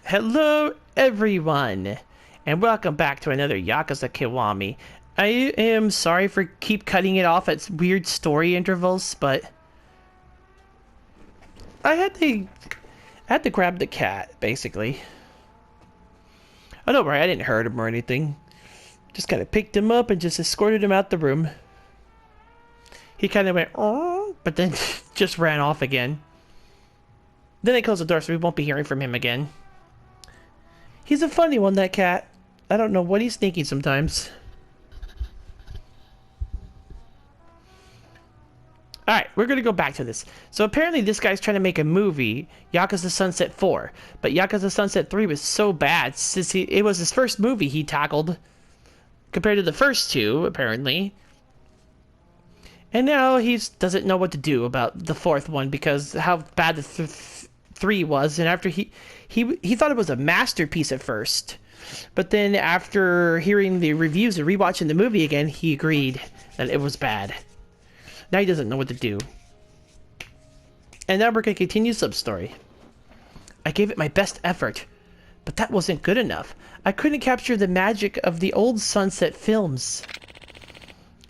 Hello, everyone, and welcome back to another Yakuza Kiwami. I am sorry for keep cutting it off at weird story intervals, but I had to grab the cat, basically. Oh, don't worry, I didn't hurt him or anything. Just kind of picked him up and just escorted him out the room. He kind of went, oh, but then just ran off again. Then I closed the door, so we won't be hearing from him again. He's a funny one, that cat. I don't know what he's thinking sometimes. Alright, we're gonna go back to this. So apparently this guy's trying to make a movie, Yakuza Sunset 4. But Yakuza Sunset 3 was so bad, since it was his first movie he tackled. Compared to the first two, apparently. And now he doesn't know what to do about the fourth one because how bad the three was. And after he thought it was a masterpiece at first. But then after hearing the reviews and rewatching the movie again, he agreed that it was bad. Now he doesn't know what to do. And now we're going to continue sub-story. I gave it my best effort, but that wasn't good enough. I couldn't capture the magic of the old Sunset films.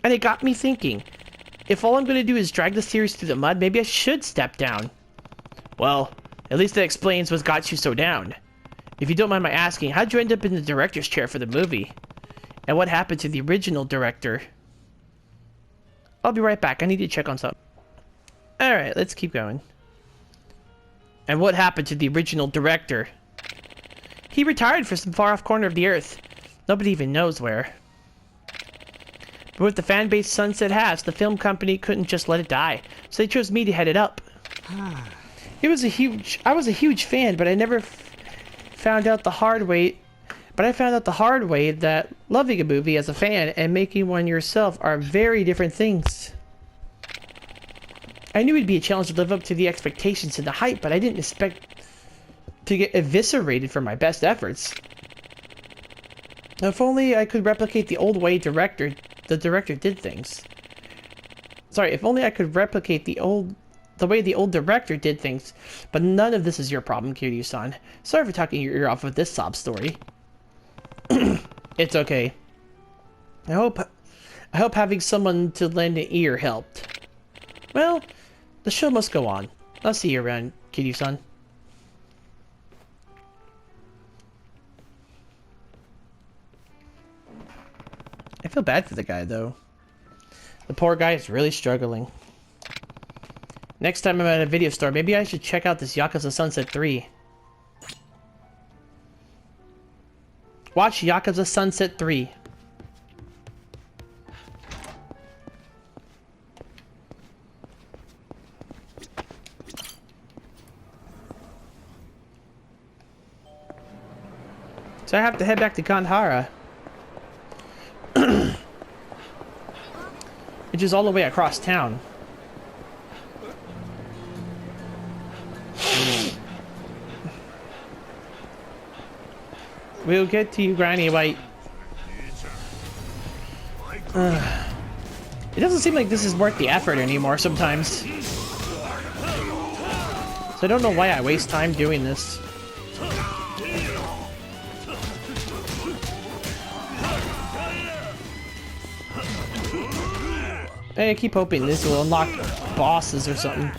And it got me thinking, if all I'm going to do is drag the series through the mud, maybe I should step down. Well, at least that explains what got you so down. If you don't mind my asking, how'd you end up in the director's chair for the movie? And what happened to the original director? I'll be right back. I need to check on something. Alright, let's keep going. And what happened to the original director? He retired for some far-off corner of the earth. Nobody even knows where. But with the fan base Sunset has, the film company couldn't just let it die. So they chose me to head it up. I was a huge fan, but I never found out the hard way. But I found out the hard way that loving a movie as a fan and making one yourself are very different things. I knew it'd be a challenge to live up to the expectations and the hype, but I didn't expect to get eviscerated for my best efforts. If only I could replicate the old way the director did things. Sorry, if only I could replicate the way the old director did things. But none of this is your problem, Kiryu-san. Sorry for talking your ear off with this sob story. It's okay. I hope having someone to lend an ear helped. Well, the show must go on. I'll see you around, Kiryu-san. I feel bad for the guy, though. The poor guy is really struggling. Next time I'm at a video store, maybe I should check out this Yakuza Sunset 3. Watch Yakuza Sunset 3. So I have to head back to Kandahara. Which is all the way across town. We'll get to you, Granny White. It doesn't seem like this is worth the effort anymore sometimes. So I don't know why I waste time doing this. I keep hoping this will unlock bosses or something.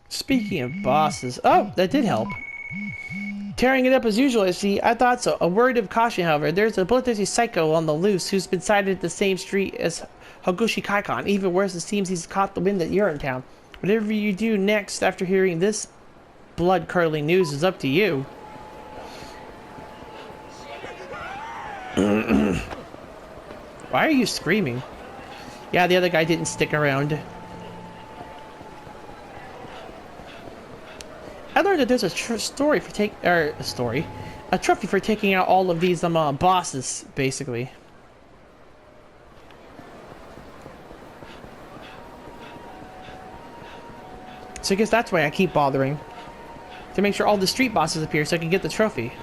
Speaking of bosses... Oh, that did help. Tearing it up as usual, I see. I thought so. A word of caution, however. There's a bloodthirsty psycho on the loose who's been sighted at the same street as Hogushi Kaikon. Even worse, it seems he's caught the wind that you're in town. Whatever you do next after hearing this blood-curdling news is up to you. Why are you screaming? Yeah, the other guy didn't stick around. I learned that there's a trophy for taking out all of these bosses, basically. So I guess that's why I keep bothering. To make sure all the street bosses appear so I can get the trophy.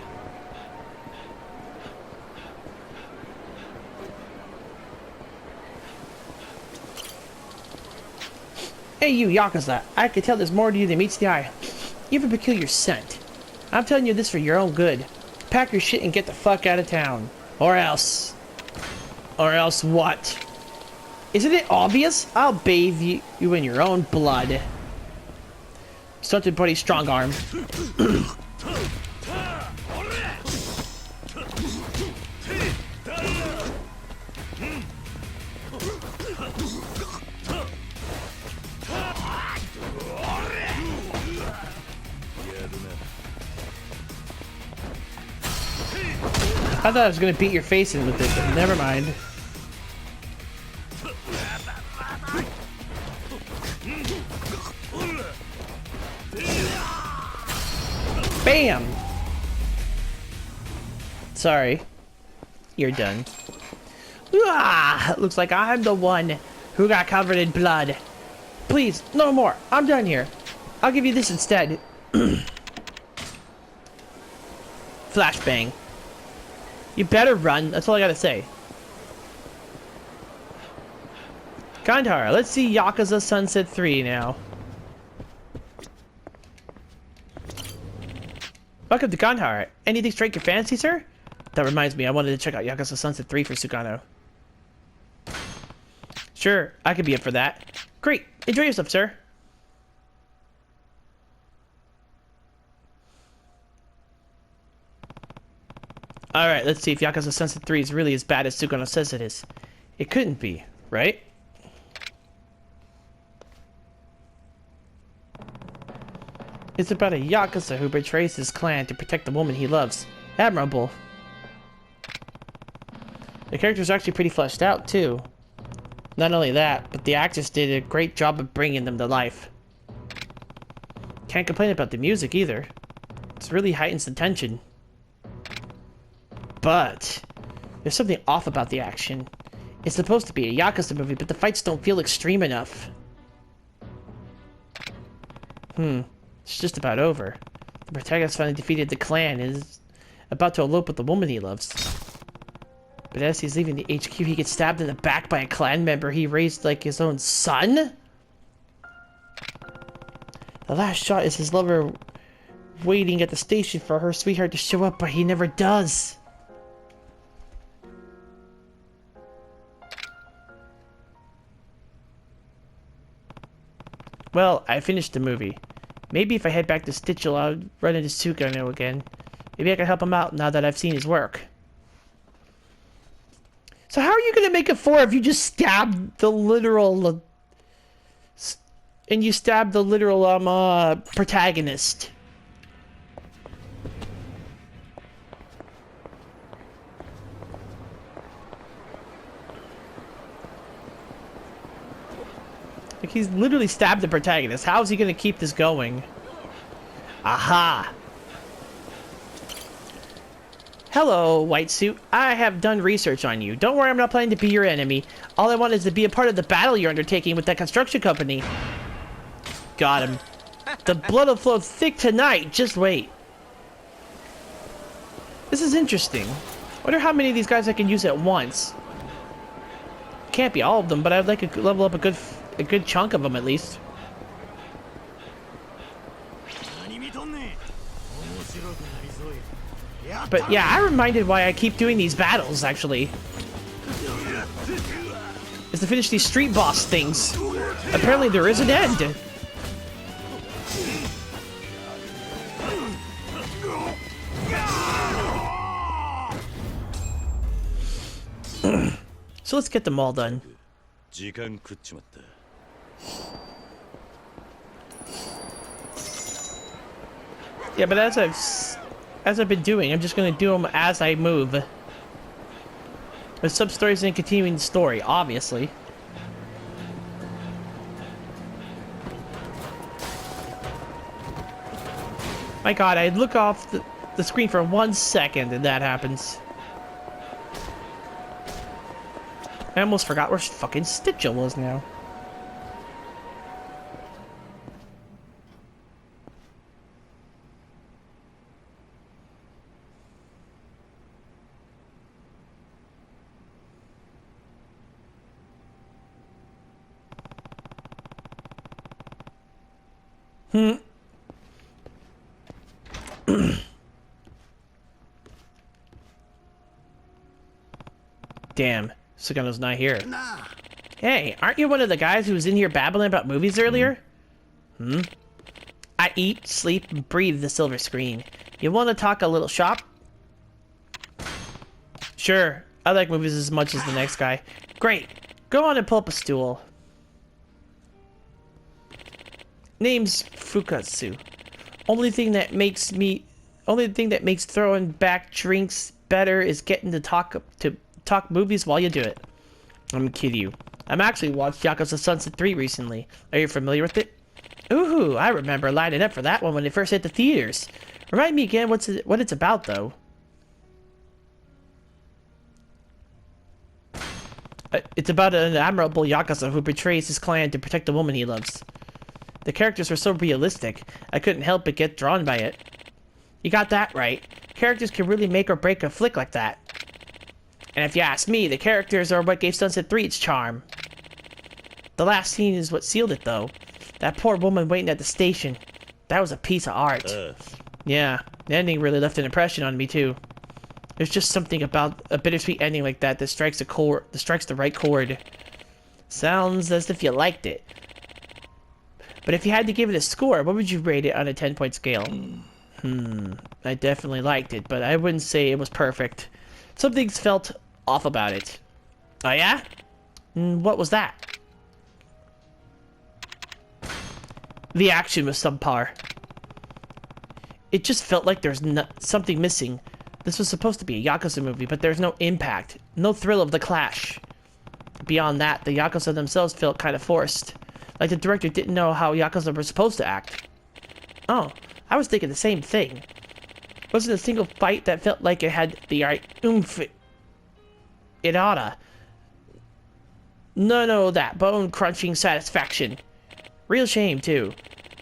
Hey you, Yakuza, I can tell there's more to you than meets the eye. You have a peculiar scent. I'm telling you this for your own good. Pack your shit and get the fuck out of town. Or else. Or else what? Isn't it obvious? I'll bathe you in your own blood. Stunted buddy strong arm. I thought I was gonna beat your face in with it, but never mind. Bam! Sorry. You're done. Ah! Looks like I'm the one who got covered in blood. Please, no more. I'm done here. I'll give you this instead. Flashbang. You better run. That's all I gotta say. Kandahar, let's see Yakuza Sunset 3 now. Welcome to Kandahar. Anything strike your fancy, sir? That reminds me, I wanted to check out Yakuza Sunset 3 for Sugano. Sure, I could be up for that. Great. Enjoy yourself, sir. Alright, let's see if Yakuza Sunset 3 is really as bad as Sugano says it is. It couldn't be, right? It's about a Yakuza who betrays his clan to protect the woman he loves. Admirable. The character's actually pretty fleshed out, too. Not only that, but the actors did a great job of bringing them to life. Can't complain about the music, either. It really heightens the tension. But there's something off about the action. It's supposed to be a Yakuza movie, but the fights don't feel extreme enough. It's just about over. The protagonist finally defeated the clan and is about to elope with the woman he loves. But as he's leaving the HQ, he gets stabbed in the back by a clan member he raised like his own son? The last shot is his lover waiting at the station for her sweetheart to show up, but he never does. Well, I finished the movie. Maybe if I head back to Stitchell, I'll run into Sugano again. Maybe I can help him out now that I've seen his work. So how are you gonna make a 4 if you just stabbed the literal... and you stabbed the literal, protagonist? Like, he's literally stabbed the protagonist. How is he gonna keep this going? Aha! Hello, White Suit. I have done research on you. Don't worry, I'm not planning to be your enemy. All I want is to be a part of the battle you're undertaking with that construction company. Got him. The blood will flow thick tonight. Just wait. This is interesting. Wonder how many of these guys I can use at once. Can't be all of them, but I'd like to level up a good chunk of them at least. But yeah, I'm reminded why I keep doing these battles, actually. Is to finish these street boss things. Apparently there is an end. So let's get them all done. Yeah, but as I've been doing, I'm just gonna do them as I move. With sub-stories and continuing the story, obviously. My god, I look off the screen for 1 second and that happens. I almost forgot where fucking Stitchell was now. Damn, Sugano's not here. Hey, aren't you one of the guys who was in here babbling about movies earlier? I eat, sleep, and breathe the silver screen. You want to talk a little shop? Sure, I like movies as much as the next guy. Great, go on and pull up a stool. Name's Fukatsu. Only thing that makes throwing back drinks better is getting to talk movies while you do it. I'm kidding you. I'm actually watched Yakuza Sunset 3 recently. Are you familiar with it? Ooh, I remember lining up for that one when it first hit the theaters. Remind me again what it's about, though. It's about an admirable Yakuza who betrays his clan to protect the woman he loves. The characters were so realistic, I couldn't help but get drawn by it. You got that right. Characters can really make or break a flick like that. And if you ask me, the characters are what gave Sunset 3 its charm. The last scene is what sealed it, though. That poor woman waiting at the station. That was a piece of art. Yeah, the ending really left an impression on me, too. There's just something about a bittersweet ending like that that strikes the right chord. Sounds as if you liked it. But if you had to give it a score, what would you rate it on a 10-point scale? I definitely liked it, but I wouldn't say it was perfect. Some things felt off about it. Oh yeah? What was that? The action was subpar. It just felt like there's something missing. This was supposed to be a Yakuza movie, but there's no impact. No thrill of the clash. Beyond that, the Yakuza themselves felt kind of forced. Like the director didn't know how Yakuza were supposed to act. Oh, I was thinking the same thing. Wasn't a single fight that felt like it had the right oomph it oughta. None of that bone-crunching satisfaction. Real shame, too.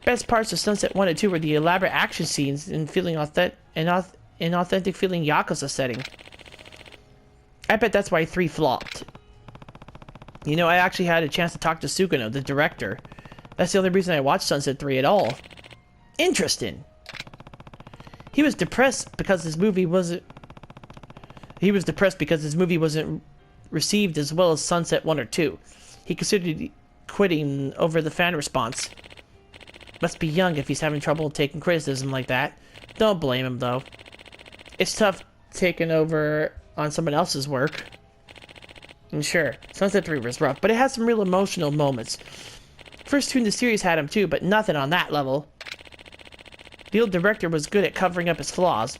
Best parts of Sunset 1 and 2 were the elaborate action scenes and feeling authentic feeling Yakuza setting. I bet that's why 3 flopped. You know, I actually had a chance to talk to Sugano, the director. That's the only reason I watched Sunset 3 at all. Interesting. He was depressed because his movie wasn't received as well as Sunset 1 or 2. He considered quitting over the fan response. Must be young if he's having trouble taking criticism like that. Don't blame him, though. It's tough taking over on someone else's work. And sure, Sunset 3 was rough, but it had some real emotional moments. First two in the series had them too, but nothing on that level. The old director was good at covering up his flaws,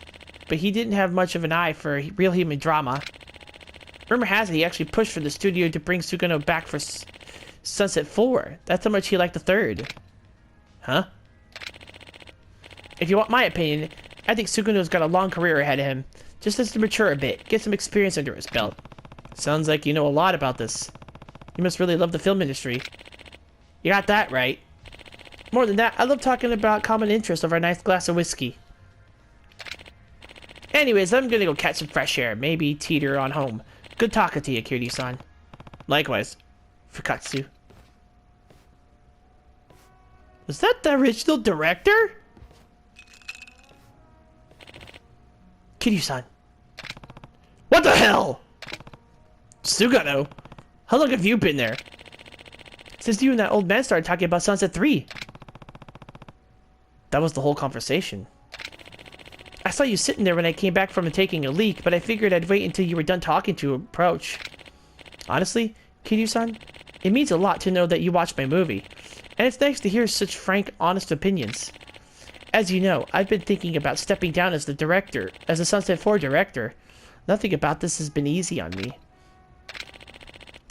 but he didn't have much of an eye for real human drama. Rumor has it he actually pushed for the studio to bring Sugano back for Sunset 4. That's how much he liked the third. Huh? If you want my opinion, I think Sugano's got a long career ahead of him. Just has to mature a bit, get some experience under his belt. Sounds like you know a lot about this. You must really love the film industry. You got that right. More than that, I love talking about common interests over a nice glass of whiskey. Anyways, I'm gonna go catch some fresh air, maybe teeter on home. Good talking to you, Kiryu-san. Likewise, Fukatsu. Was that the original director? Kiryu-san. What the hell? Sugano? How long have you been there? Since you and that old man started talking about Sunset 3. That was the whole conversation. I saw you sitting there when I came back from taking a leak, but I figured I'd wait until you were done talking to approach. Honestly, Kiryu-san, it means a lot to know that you watched my movie, and it's nice to hear such frank, honest opinions. As you know, I've been thinking about stepping down as a Sunset 4 director. Nothing about this has been easy on me.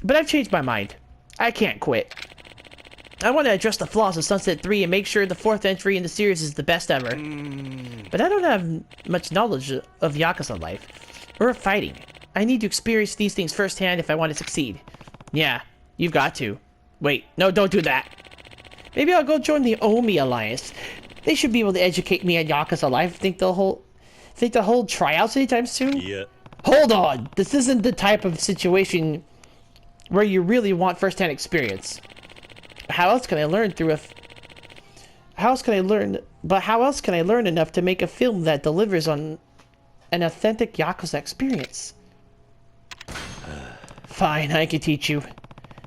But I've changed my mind. I can't quit. I want to address the flaws of Sunset 3 and make sure the 4th entry in the series is the best ever. But I don't have much knowledge of Yakuza life, or of fighting. I need to experience these things firsthand if I want to succeed. Yeah, you've got to. Wait, no, don't do that. Maybe I'll go join the Omi Alliance. They should be able to educate me on Yakuza life. Think they'll hold tryouts anytime soon? Yeah. Hold on! This isn't the type of situation where you really want first-hand experience. How else can I learn through how else can I learn? But how else can I learn enough to make a film that delivers on an authentic Yakuza experience? Fine, I can teach you.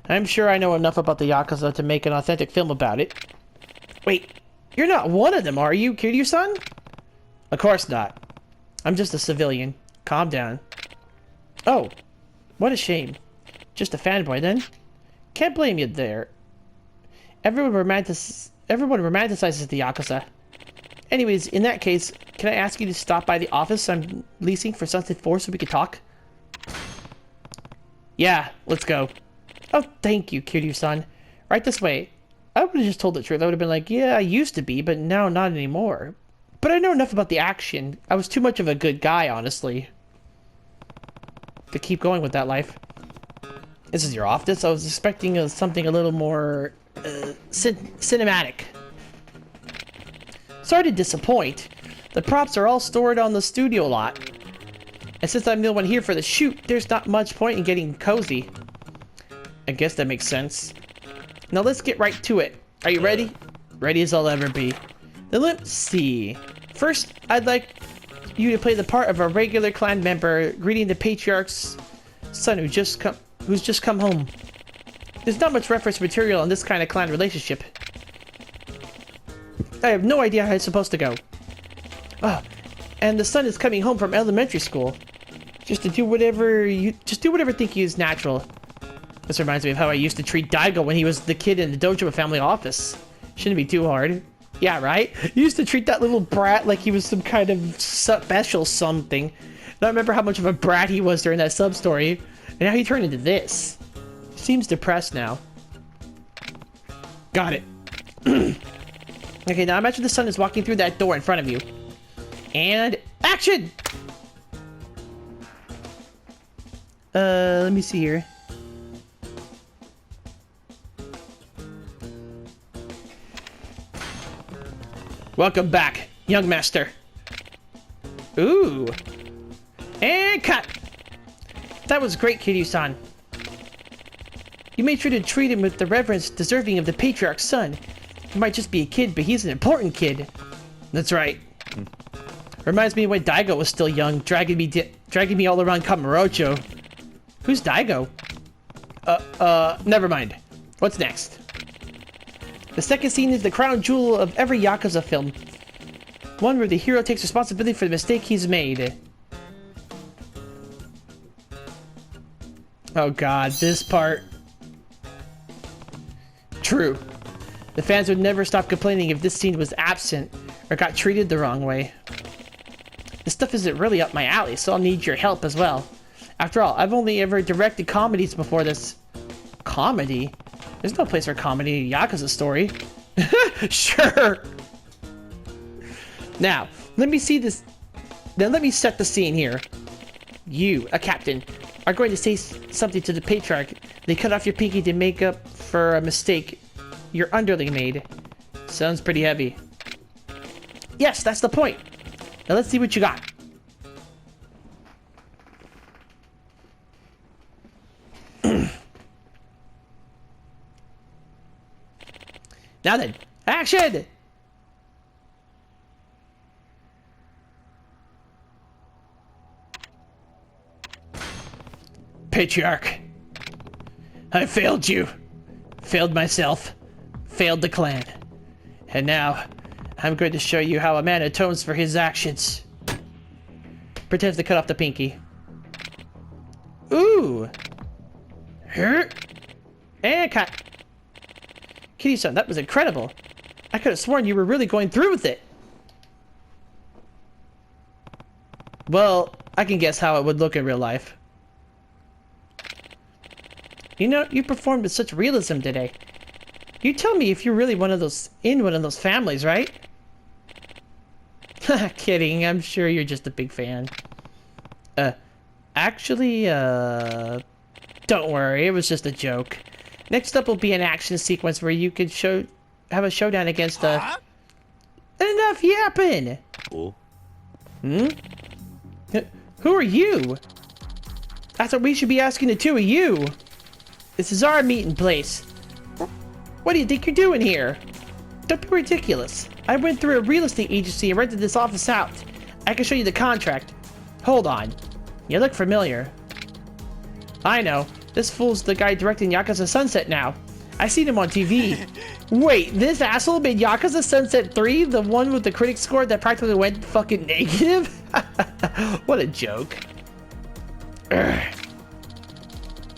I'm sure I know enough about the Yakuza to make an authentic film about it. Wait, you're not one of them, are you, Kiryu-san? Of course not. I'm just a civilian. Calm down. Oh, what a shame. Just a fanboy, then? Can't blame you there. Everyone romanticizes the Yakuza. Anyways, in that case, can I ask you to stop by the office I'm leasing for Sunset 4 so we can talk? Yeah, let's go. Oh, thank you, Kiryu-san. Right this way. I would have just told the truth. I would have been like, yeah, I used to be, but now not anymore. But I know enough about the action. I was too much of a good guy, honestly, to keep going with that life. This is your office? I was expecting something a little more cinematic. Sorry to disappoint. The props are all stored on the studio lot. And since I'm the one here for the shoot, there's not much point in getting cozy. I guess that makes sense. Now let's get right to it. Are you ready? Ready as I'll ever be. Then let's see. First, I'd like you to play the part of a regular clan member greeting the patriarch's son who's just come home. There's not much reference material on this kind of clan relationship. I have no idea how it's supposed to go. Oh, and the son is coming home from elementary school. Just do whatever think is natural. This reminds me of how I used to treat Daigo when he was the kid in the dojo family office. Shouldn't be too hard. Yeah, right? You used to treat that little brat like he was some kind of special something. And I remember how much of a brat he was during that sub-story. And now he turned into this. Seems depressed now. Got it. Okay, now imagine the son is walking through that door in front of you. And action! Let me see here. Welcome back, young master. Ooh. And cut! That was great, Kiryu-san. You made sure to treat him with the reverence deserving of the patriarch's son. He might just be a kid, but he's an important kid. That's right. Reminds me of when Daigo was still young, dragging me all around Kamurocho. Who's Daigo? Never mind. What's next? The second scene is the crown jewel of every Yakuza film. One where the hero takes responsibility for the mistake he's made. Oh god, this part. True. The fans would never stop complaining if this scene was absent or got treated the wrong way. This stuff isn't really up my alley, so I'll need your help as well. After all, I've only ever directed comedies before this. Comedy? There's no place for comedy in Yakuza story. Sure. Now, let me see this. Then let me set the scene here. You, a captain, are going to say something to the patriarch. They cut off your pinky to make up for a mistake your underling made. Sounds pretty heavy. Yes, that's the point. Now let's see what you got. Now then, action! Patriarch, I failed you. Failed myself. Failed the clan. And now, I'm going to show you how a man atones for his actions. Pretends to cut off the pinky. Ooh! And cut. Kitty-san, that was incredible. I could have sworn you were really going through with it. Well, I can guess how it would look in real life. You know, you performed with such realism today. You tell me if you're really one of those families, right? Kidding, I'm sure you're just a big fan. Actually, don't worry, it was just a joke. Next up will be an action sequence where you could have a showdown against Enough yapping! Oh. Hmm? Who are you? That's what we should be asking the two of you. This is our meeting place. What do you think you're doing here? Don't be ridiculous. I went through a real estate agency and rented this office out. I can show you the contract. Hold on. You look familiar. I know. This fool's the guy directing Yakuza Sunset now. I seen him on TV. Wait, this asshole made Yakuza Sunset 3? The one with the critic score that practically went fucking negative? What a joke. Urgh.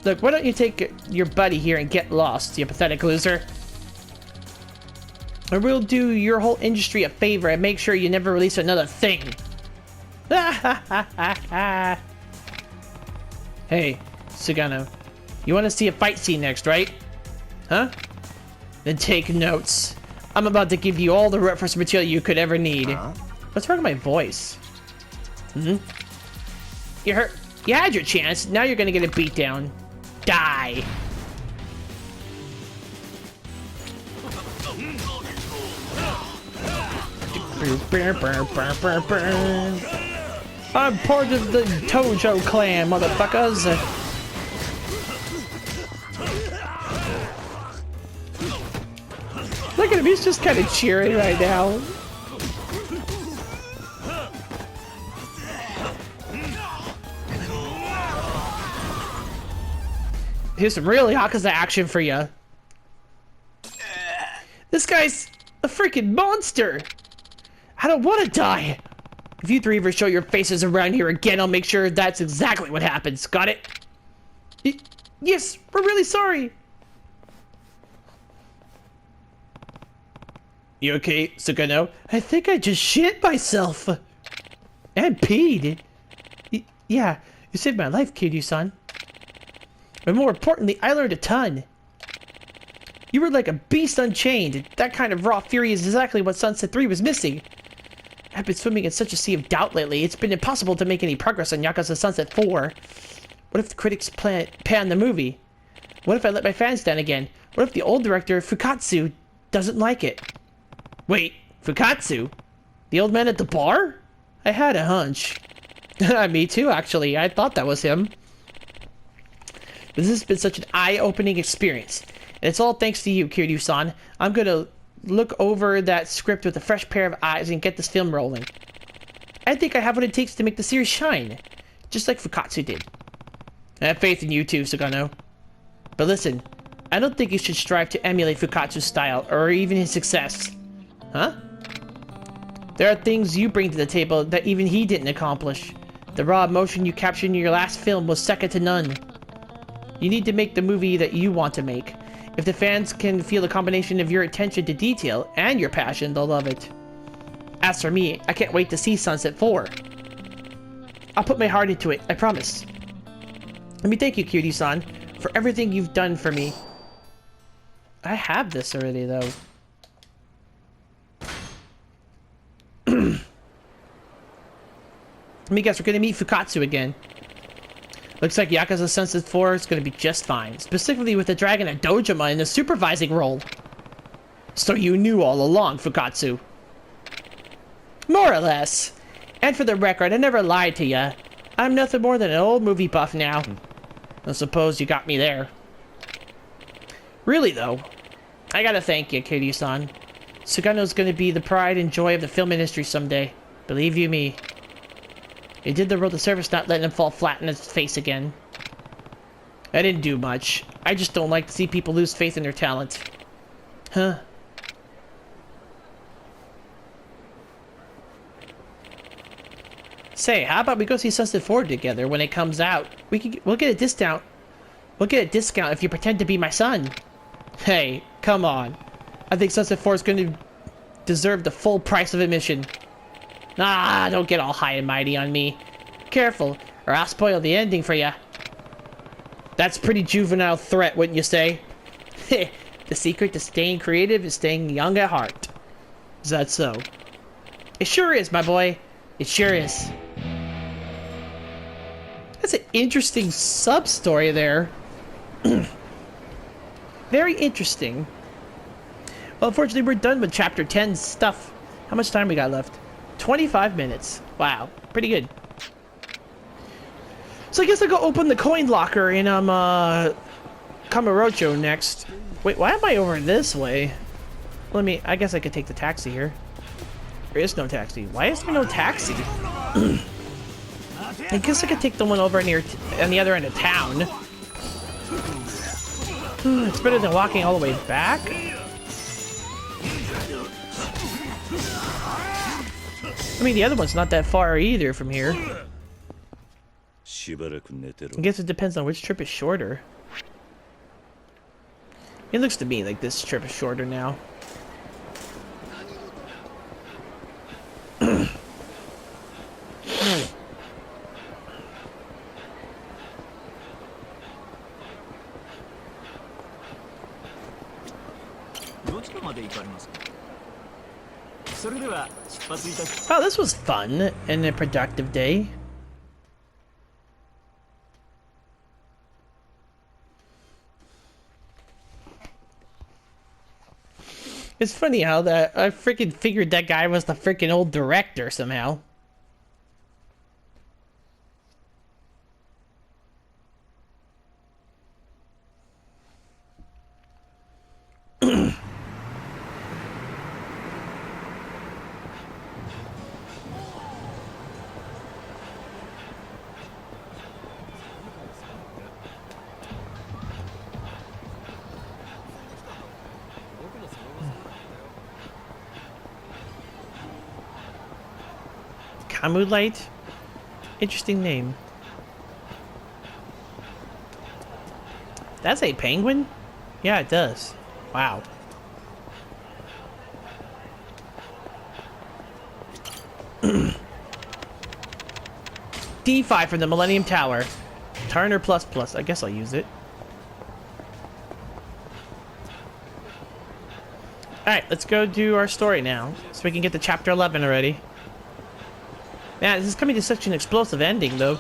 Look, why don't you take your buddy here and get lost, you pathetic loser? Or we'll do your whole industry a favor and make sure you never release another thing. Hey, Sugano. You want to see a fight scene next, right? Huh? Then take notes. I'm about to give you all the reference material you could ever need. What's wrong with my voice? You hurt. You had your chance. Now you're gonna get a beatdown. Die. I'm part of the Tojo clan, motherfuckers. Look at him, he's just kind of cheering right now. Here's some real Yakuza action for you. This guy's a freaking monster. I don't want to die. If you three ever show your faces around here again, I'll make sure that's exactly what happens. Got it? Yes, we're really sorry. You okay, Sugano? I think I just shit myself. And peed. Yeah, you saved my life, Kiryu-san. But more importantly, I learned a ton. You were like a beast unchained. That kind of raw fury is exactly what Sunset 3 was missing. I've been swimming in such a sea of doubt lately. It's been impossible to make any progress on Yakuza Sunset 4. What if the critics pan the movie? What if I let my fans down again? What if the old director, Fukatsu, doesn't like it? Wait, Fukatsu? The old man at the bar? I had a hunch. Me too, actually. I thought that was him. But this has been such an eye-opening experience. And it's all thanks to you, Kiryu-san. I'm gonna look over that script with a fresh pair of eyes and get this film rolling. I think I have what it takes to make the series shine. Just like Fukatsu did. I have faith in you too, Sugano. But listen, I don't think you should strive to emulate Fukatsu's style, or even his success. Huh? There are things you bring to the table that even he didn't accomplish. The raw emotion you captured in your last film was second to none. You need to make the movie that you want to make. If the fans can feel a combination of your attention to detail and your passion, they'll love it. As for me, I can't wait to see Sunset 4. I'll put my heart into it, I promise. Let me thank you, Kiryu-san, for everything you've done for me. I have this already, though. Let me guess, we're gonna meet Fukatsu again. Looks like Yakuza Sunset 4 is gonna be just fine, specifically with the Dragon of Dojima in the supervising role. So you knew all along, Fukatsu. More or less. And for the record, I never lied to ya. I'm nothing more than an old movie buff now. I suppose you got me there. Really though, I gotta thank you, Kiryu-san. Sugano's gonna be the pride and joy of the film industry someday. Believe you me. You did the world a service not letting him fall flat in his face again. I didn't do much. I just don't like to see people lose faith in their talent. Huh? Say, how about we go see Sunset 4 together when it comes out? We'll get a discount. We'll get a discount if you pretend to be my son. Hey, come on. I think Sunset 4 is going to deserve the full price of admission. Ah, don't get all high and mighty on me. Careful, or I'll spoil the ending for ya. That's a pretty juvenile threat, wouldn't you say? The secret to staying creative is staying young at heart. Is that so? It sure is, my boy. It sure is. That's an interesting sub-story there. Very interesting. Well, unfortunately, we're done with Chapter 10 stuff. How much time we got left? 25 minutes. Wow, pretty good. So I guess I'll go open the coin locker in Kamurocho next. Wait, why am I over this way? I guess I could take the taxi here. There is no taxi. Why is there no taxi? I guess I could take the one over near on the other end of town. It's better than walking all the way back. I mean, the other one's not that far either from here. I guess it depends on which trip is shorter. It looks to me like this trip is shorter now. Oh, this was fun and a productive day. It's funny how that I freaking figured that guy was the freaking old director somehow. Moonlight? Interesting name. That's a penguin? Yeah, it does. Wow. D5 from the Millennium Tower. Turner ++. I guess I'll use it. Alright, let's go do our story now. So we can get to chapter 11 already. Man, this is coming to such an explosive ending, though.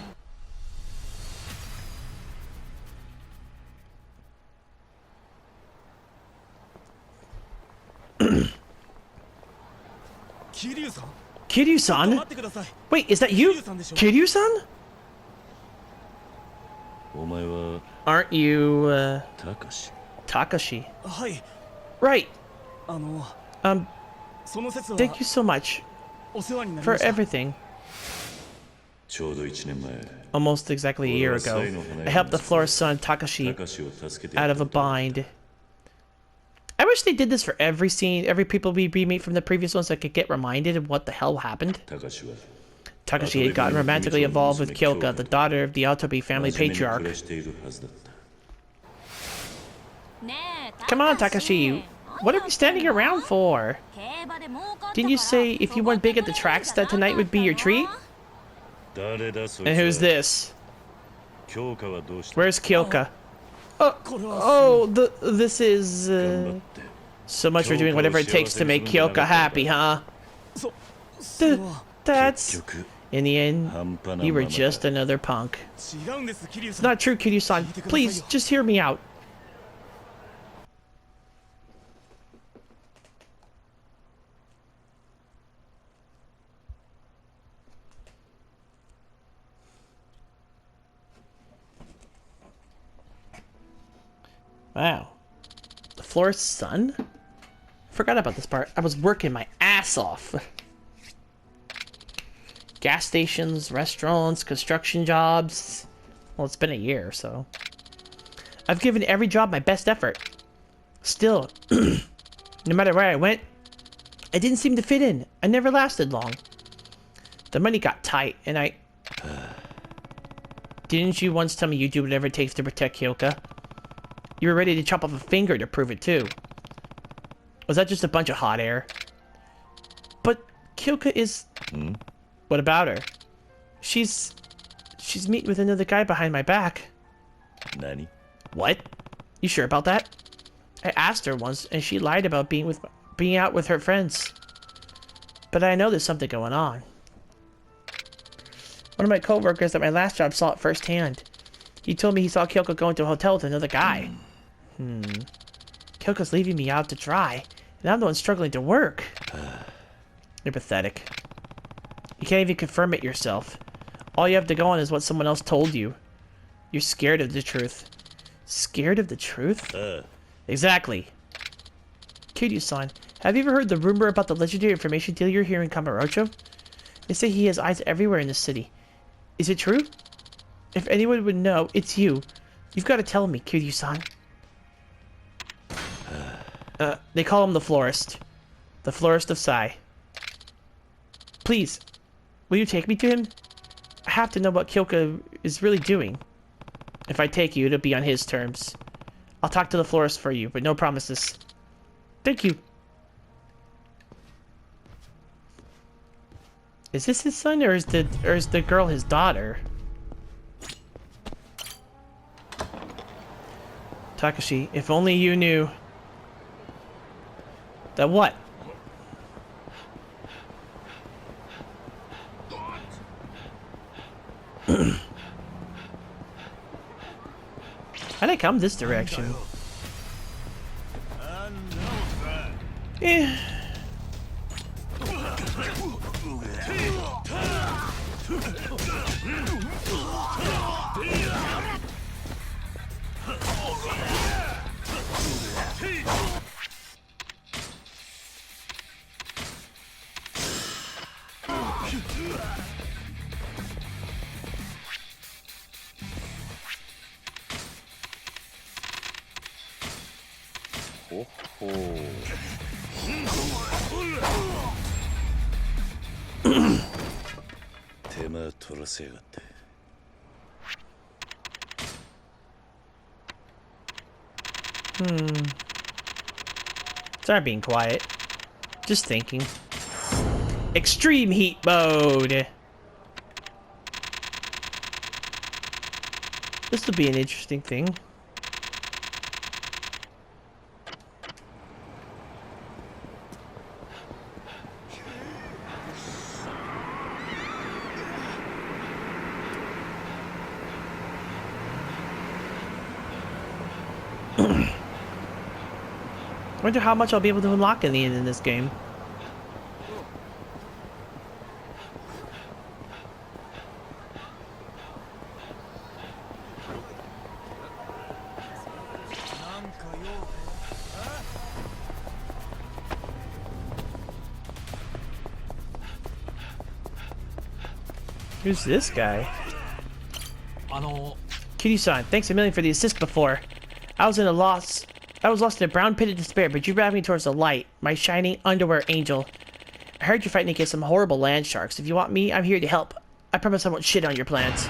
Kiryu-san? Wait, is that you? Kiryu-san? Aren't you, Takashi? Right. Thank you so much for everything. Almost exactly a year ago, I helped the florist's son Takashi out of a bind. I wish they did this for every scene, every people we meet from the previous ones, so I could get reminded of what the hell happened. Takashi had gotten romantically involved with Kyoka, the daughter of the Otobi family patriarch. Come on, Takashi. What are we standing around for? Didn't you say if you went big at the tracks that tonight would be your treat? And who's this? Where's Kyoka? This is... so much for doing whatever it takes to make Kyoka happy, huh? That's... In the end, you were just another punk. It's not true, Kiryu-san. Please, just hear me out. Wow. The florist's son? Forgot about this part. I was working my ass off. Gas stations, restaurants, construction jobs. Well, it's been a year, so. I've given every job my best effort. Still, no matter where I went, I didn't seem to fit in. I never lasted long. The money got tight, and I... Didn't you once tell me you'd do whatever it takes to protect Kyoka? You were ready to chop off a finger to prove it, too. Was that just a bunch of hot air? But Kyoka is... What about her? She's meeting with another guy behind my back. Nani? What? You sure about that? I asked her once, and she lied about being out with her friends. But I know there's something going on. One of my co-workers at my last job saw it firsthand. He told me he saw Kyoka go into a hotel with another guy. Kyoka's leaving me out to dry, and I'm the one struggling to work. You're pathetic. You can't even confirm it yourself. All you have to go on is what someone else told you. You're scared of the truth. Scared of the truth? Exactly. Kiryu-san, Have you ever heard the rumor about the legendary information dealer here in Kamurocho? They say he has eyes everywhere in the city. Is it true? If anyone would know, it's you. You've got to tell me, Kiryu-san. They call him the Florist. The Florist of Sai. Please, will you take me to him? I have to know what Kyoka is really doing. If I take you, it'll be on his terms. I'll talk to the Florist for you, but no promises. Thank you. Is this his son, or is the girl his daughter? Takashi, if only you knew. That what? How'd I come this direction? Eh. Sorry being quiet. Just thinking. Extreme heat mode! This will be an interesting thing. I wonder how much I'll be able to unlock in the end in this game. Who's this guy? Kiryu-san, thanks a million for the assist before. I was lost in a brown pit of despair, but you brought me towards the light, my shining underwear angel. I heard you're fighting against some horrible land sharks. If you want me, I'm here to help. I promise I won't shit on your plans.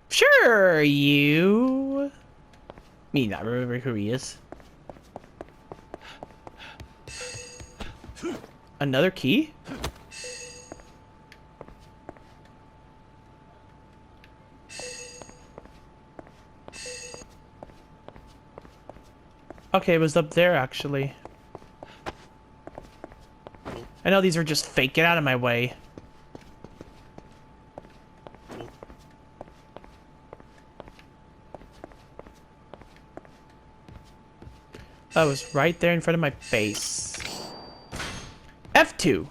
Sure, you... Me not remember who he is. Another key? Okay, it was up there, actually. I know these are just fake. Get out of my way. That was right there in front of my face. F2.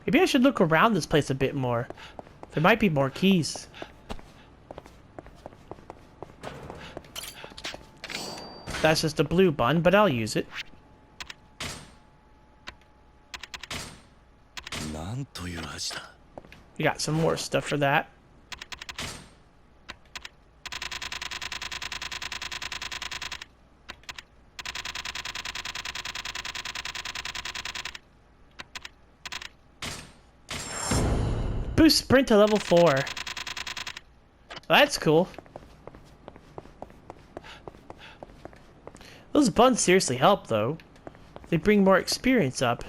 Maybe I should look around this place a bit more. There might be more keys. That's just a blue bun, but I'll use it. We got some more stuff for that. Boost sprint to level 4. Well, that's cool. Those buns seriously help, though. They bring more experience up.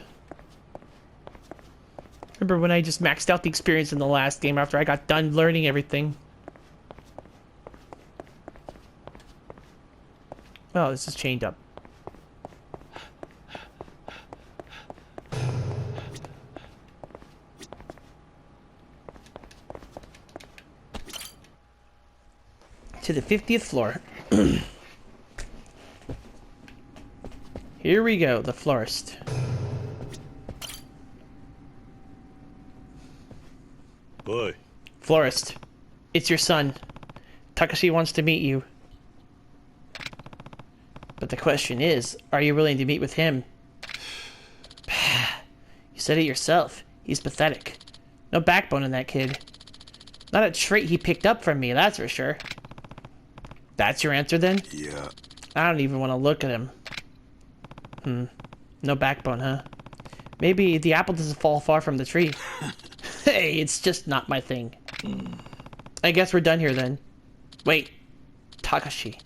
Remember when I just maxed out the experience in the last game after I got done learning everything? Oh, this is chained up. To the 50th floor. Here we go, the florist. Boy. Florist, it's your son. Takashi wants to meet you. But the question is, are you willing to meet with him? You said it yourself. He's pathetic. No backbone in that kid. Not a trait he picked up from me, that's for sure. That's your answer then? Yeah. I don't even want to look at him. No backbone, huh? Maybe the apple doesn't fall far from the tree. Hey, it's just not my thing. I guess we're done here then. Wait. Takashi.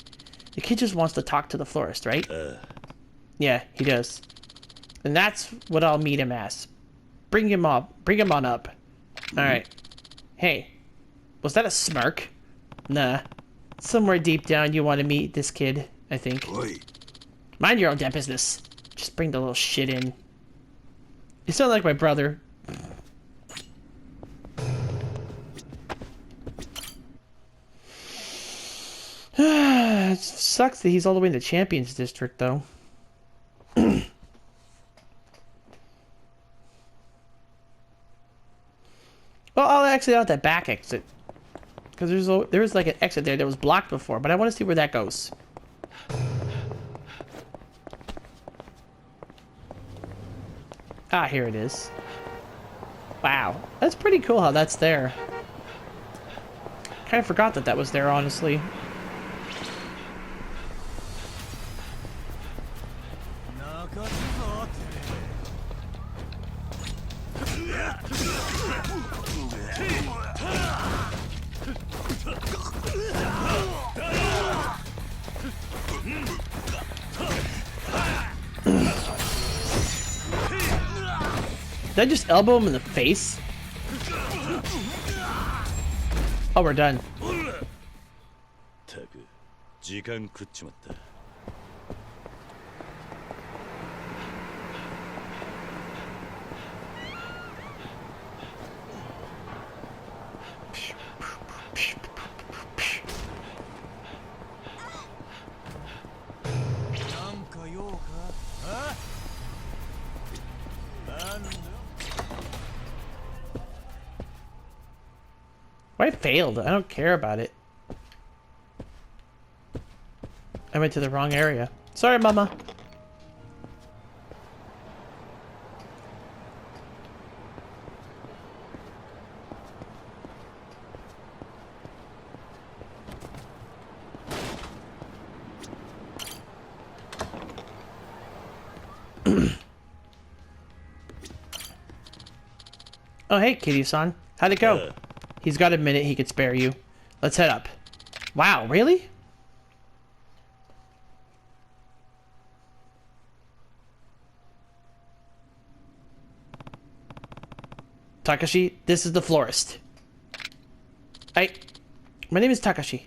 The kid just wants to talk to the florist, right? Yeah, he does. And that's what I'll meet him as. Bring him up. Bring him on up. Alright. Hey. Was that a smirk? Nah. Somewhere deep down you want to meet this kid, I think. Boy. Mind your own damn business. Just bring the little shit in. You sound like my brother. It sucks that he's all the way in the Champions District, though. Well, I'll exit out that back exit. Because there was like an exit there that was blocked before, but I want to see where that goes. Ah, here it is. Wow, that's pretty cool how that's there. Kind of forgot that that was there, honestly. Did I just elbow him in the face? Oh, we're done. I failed. I don't care about it. I went to the wrong area. Sorry, Mama. Oh, hey, Kiryu-san. How'd it go? He's got a minute he could spare you. Let's head up. Wow, really? Takashi, this is the florist. My name is Takashi.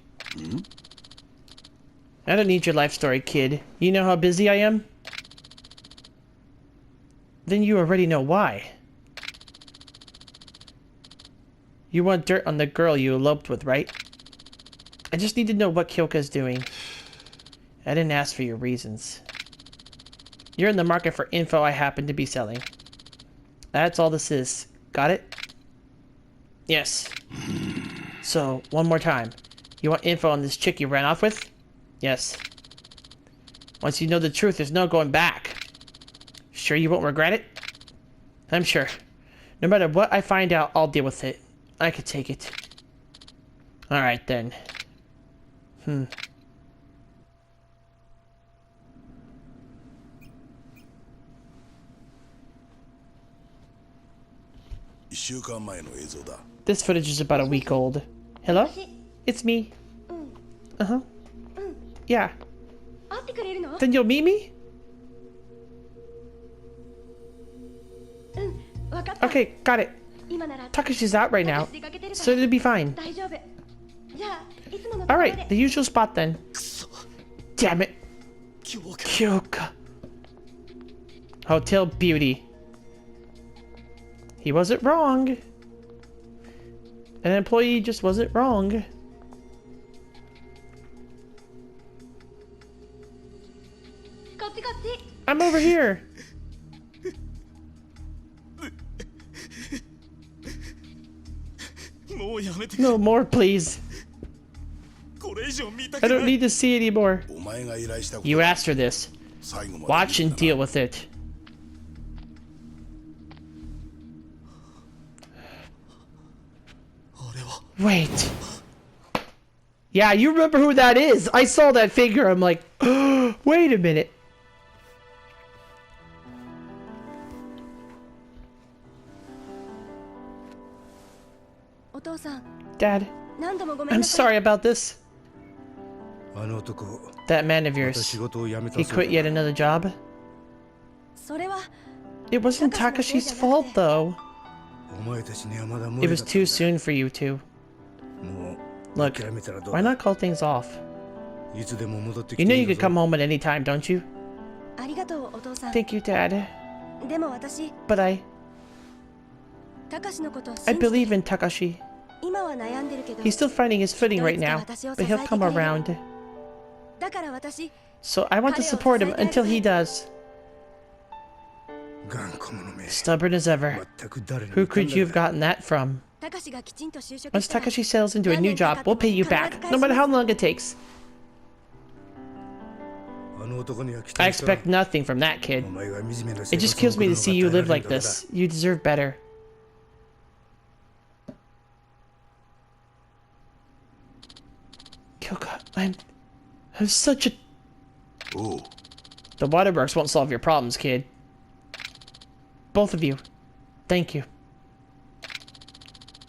I don't need your life story, kid. You know how busy I am? Then you already know why. You want dirt on the girl you eloped with, right? I just need to know what Kyoka's doing. I didn't ask for your reasons. You're in the market for info I happen to be selling. That's all this is. Got it? Yes. So, one more time. You want info on this chick you ran off with? Yes. Once you know the truth, there's no going back. Sure you won't regret it? I'm sure. No matter what I find out, I'll deal with it. I could take it. Alright then. This footage is about a week old. Hello? It's me. Uh-huh. Yeah. Then you'll meet me? Okay, got it. Takashi's out right now, so it'll be fine. Alright, the usual spot then. Damn it. Kyoka. Hotel Beauty. He wasn't wrong. An employee just wasn't wrong. I'm over here. No more, please. I don't need to see anymore. You asked for this. Watch and deal with it. Wait. Yeah, you remember who that is. I saw that figure. I'm like, oh, wait a minute. Dad, I'm sorry about this. That man of yours, he quit yet another job? It wasn't Takashi's fault, though. It was too soon for you two. Look, why not call things off? You know you could come home at any time, don't you? Thank you, Dad. But I believe in Takashi. He's still finding his footing right now, but he'll come around. So I want to support him until he does. Stubborn as ever. Who could you have gotten that from? Once Takashi settles into a new job, we'll pay you back, no matter how long it takes. I expect nothing from that kid. It just kills me to see you live like this. You deserve better. Kyoka, I'm such a... Oh. The waterworks won't solve your problems, kid. Both of you. Thank you.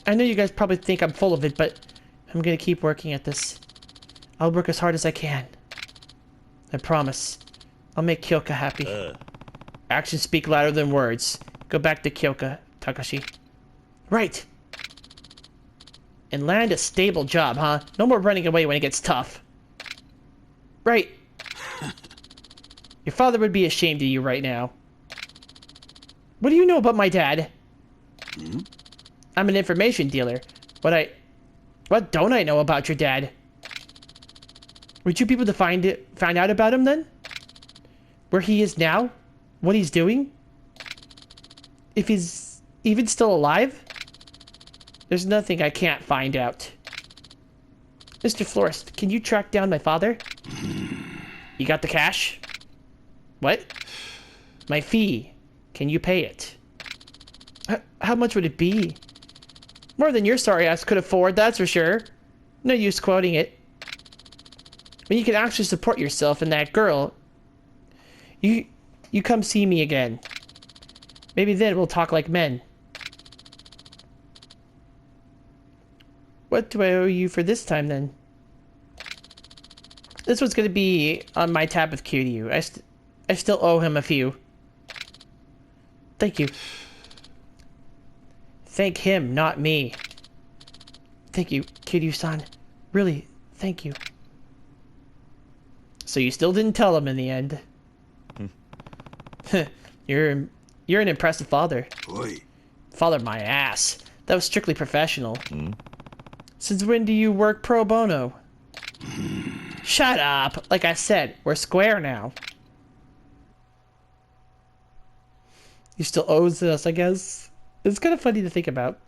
I know you guys probably think I'm full of it, but I'm gonna keep working at this. I'll work as hard as I can. I promise. I'll make Kyoka happy. Actions speak louder than words. Go back to Kyoka, Takashi. Right! And land a stable job, huh? No more running away when it gets tough. Right. Your father would be ashamed of you right now. What do you know about my dad? Hmm? I'm an information dealer. What don't I know about your dad? Would you be able to find out about him then? Where he is now? What he's doing? If he's even still alive? There's nothing I can't find out. Mr. Florist, can you track down my father? You got the cash? What? My fee. Can you pay it? How much would it be? More than your sorry ass could afford, that's for sure. No use quoting it. When you can actually support yourself and that girl, you come see me again. Maybe then we'll talk like men. What do I owe you for this time, then? This one's gonna be on my tab with Kiryu. I still owe him a few. Thank you. Thank him, not me. Thank you, Kiryu-san. Really, thank you. So you still didn't tell him in the end. You're an impressive father. Oi. Father my ass. That was strictly professional. Since when do you work pro bono? Shut up! Like I said, we're square now. You still owes us, I guess. It's kind of funny to think about.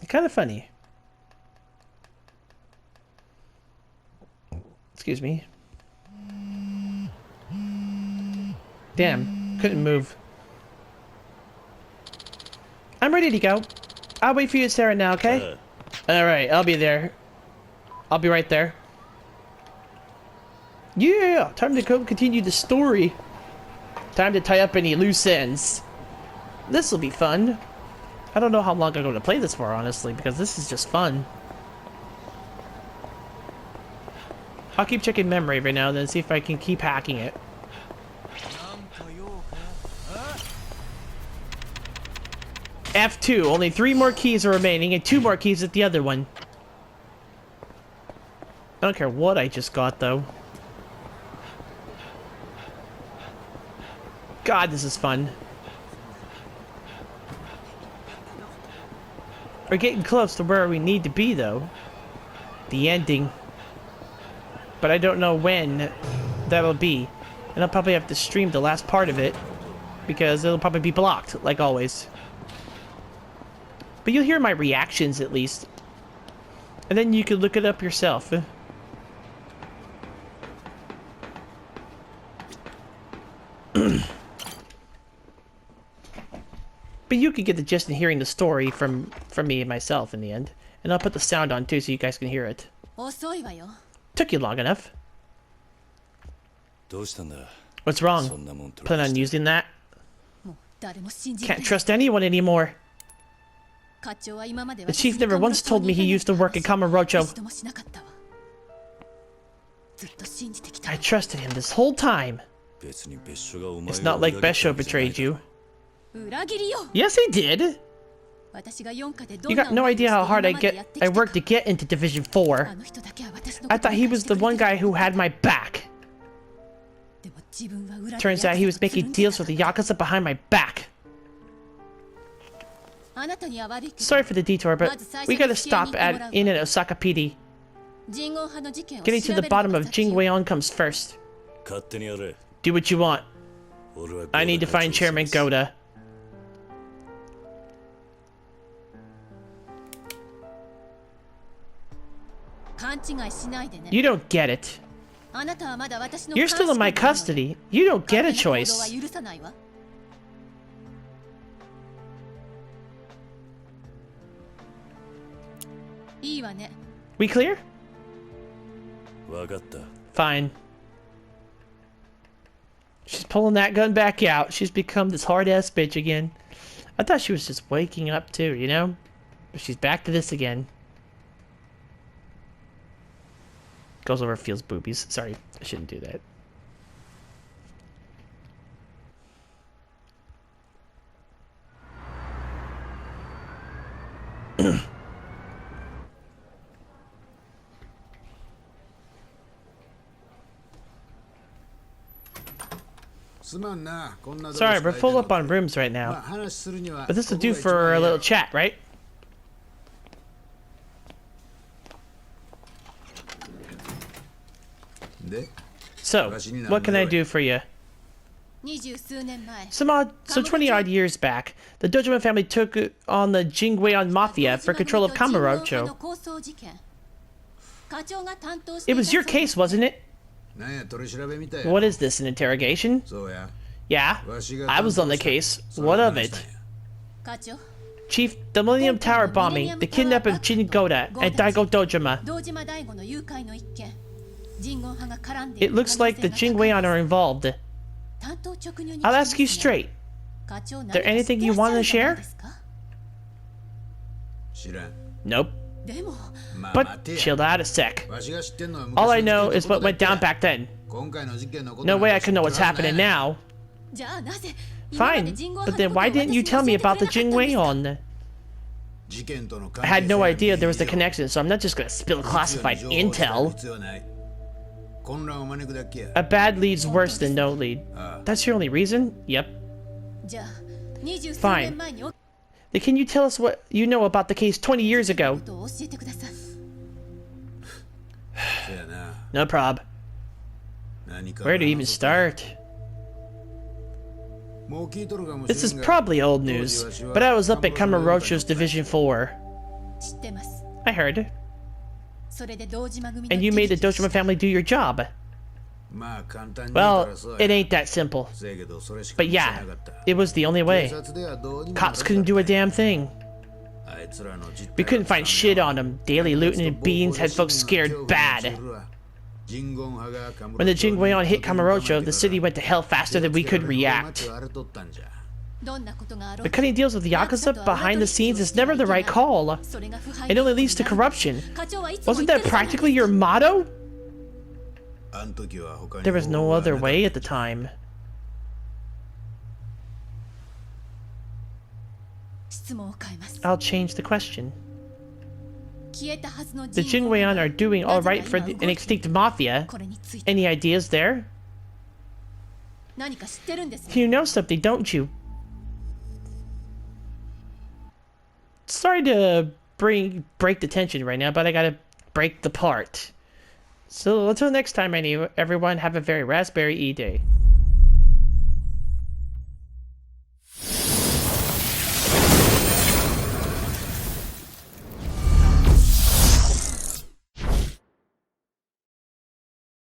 Kind of funny. Excuse me. Damn, couldn't move. I'm ready to go. I'll wait for you at Sarah now, okay? Alright, I'll be there. I'll be right there. Yeah, time to go continue the story. Time to tie up any loose ends. This'll be fun. I don't know how long I'm going to play this for, honestly, because this is just fun. I'll keep checking memory every now and then, see if I can keep hacking it. F2, only 3 more keys are remaining, and 2 more keys at the other one. I don't care what I just got, though. God, this is fun. We're getting close to where we need to be, though. The ending. But I don't know when that'll be. And I'll probably have to stream the last part of it. because it'll probably be blocked, like always. But you'll hear my reactions at least. And then you can look it up yourself. But you could get the gist in hearing the story from me and myself in the end. And I'll put the sound on too so you guys can hear it. Took you long enough. What's wrong? Plan on using that? Can't trust anyone anymore. The chief never once told me he used to work at Kamurocho. I trusted him this whole time. It's not like Besho betrayed you. Yes, he did. You got no idea how hard I worked to get into Division 4. I thought he was the one guy who had my back. Turns out he was making deals with the Yakuza behind my back. Sorry for the detour, but we gotta stop in at Osaka PD. Getting to the bottom of Jingweon comes first. Do what you want. I need to find Chairman Goda. You don't get it. You're still in my custody. You don't get a choice. We clear? Fine. She's pulling that gun back out. She's become this hard-ass bitch again. I thought she was just waking up too, you know? But she's back to this again. Goes over, feels boobies. Sorry, I shouldn't do that. Sorry, we're full up on rooms right now. But this will do for a little chat, right? So, what can I do for you? Some 20-odd years back, the Dojima family took on the Jingweon Mafia for control of Kamurocho. It was your case, wasn't it? What is this, an interrogation? Yeah, I was on the case. What of it? Chief, the Millennium Tower bombing, the kidnapping of Jin Goda, and Daigo Dojima. It looks like the Jingweon are involved. I'll ask you straight. There anything you want to share? Nope. But chill out a sec. All I know is what went down back then. No way I can know what's happening now. Fine, but then why didn't you tell me about the Jingweon? I had no idea there was a connection, so I'm not just gonna spill classified intel. A bad lead's worse than no lead. That's your only reason? Yep. Fine. Then can you tell us what you know about the case 20 years ago? No prob. Where to even start? This is probably old news, but I was up at Kamurocho's Division 4. I heard. And you made the Dojima family do your job. Well, it ain't that simple. But yeah, it was the only way. Cops couldn't do a damn thing. We couldn't find shit on them. Daily looting and beans had folks scared bad. When the Jingweon hit Kamurocho, the city went to hell faster than we could react. But cutting deals with the Yakuza behind the scenes is never the right call. It only leads to corruption. Wasn't that practically your motto? There was no other way at the time. I'll change the question. The Jingweon are doing alright for an extinct mafia. Any ideas there? You know something, don't you? Sorry to break the tension right now, but I gotta break the part. So until next time, everyone, have a very raspberry-y day.